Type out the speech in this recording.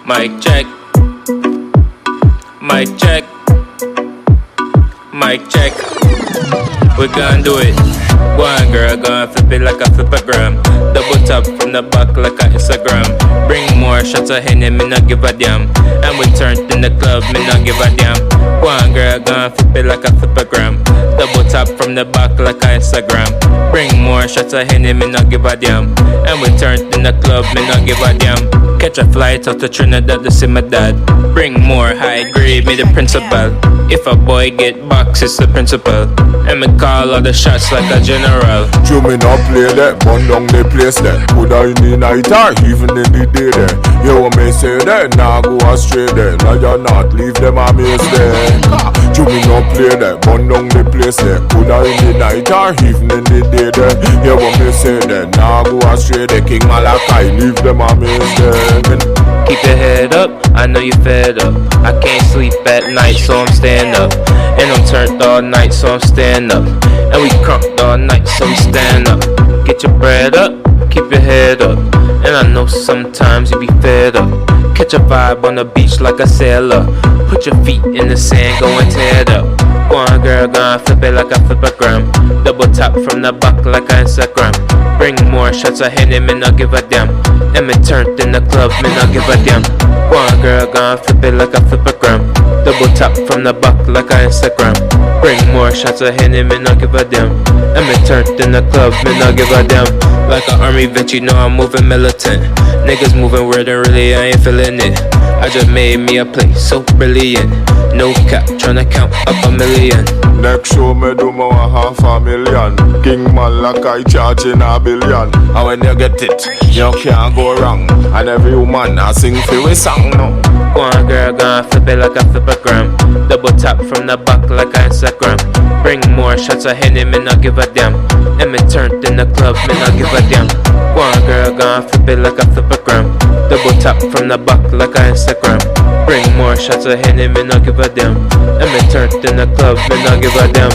Mic check. Mic check. Mic check. We gon' do it. Go on, girl, go and flip it like a flipagram. Double tap from the back like a Instagram. Bring more shots of Henny, me not give a damn. And we turned in the club, me not give a damn. Go on, girl, go and flip it like a flipagram. Double tap from the back like a Instagram. Bring more shots of Henny, me not give a damn. And we turned in the club, me not give a damn. Catch a flight out to Trinidad to see my dad. Bring more high grade, me the principal. If a boy get box, it's the principal. And me call all the shots like a general. You me not play that, burn down the place there. Coulda in the night or even in the day there. You want me say that, nah go astray there. Now you not leave them a maze there. You me not play that, burn down the place there. Coulda in the night or even in the day there. You want me say that, nah go astray there. King Malachi, leave them a maze there. Keep your head up, I know you fed up. I can't sleep at night, so I'm staying up. And I'm turned all night, so I'm staying up. And we crunked all night, so we stand up. Get your bread up, keep your head up. And I know sometimes you be fed up. Catch a vibe on the beach like a sailor. Put your feet in the sand, go and tear it up. Go on, girl, go and flip it like a flipagram. Double tap from the back like a Instagram. Bring more shots of Henny, me not give a damn. And me turned in the club, me not give a damn. Go on, girl, go and flip it like a flipagram. Double tap from the back like a Instagram. Bring more shots of Henny, me not give a damn. And me turned in the club, me not give a damn. Like an army vet, you know I'm moving militant. Niggas moving weird and really I ain't feeling it. I just made me a play so brilliant. No cap, tryna count up a million. Next show me do more $500,000. King Malachi charging $1 billion. And when you get it, you can't go wrong. And every woman I sing for we song now. Go on, girl, go and flip it like a flipagram. Double tap from the back like a Instagram. Bring more shots of Henny, me not give a damn. And me turned in the club, me not give a damn. Go on, girl, go and flip it like a flipagram. Double tap from the back like a Instagram. Bring more shots of Henny, me not give a damn. And me turned in the club, me not give a damn.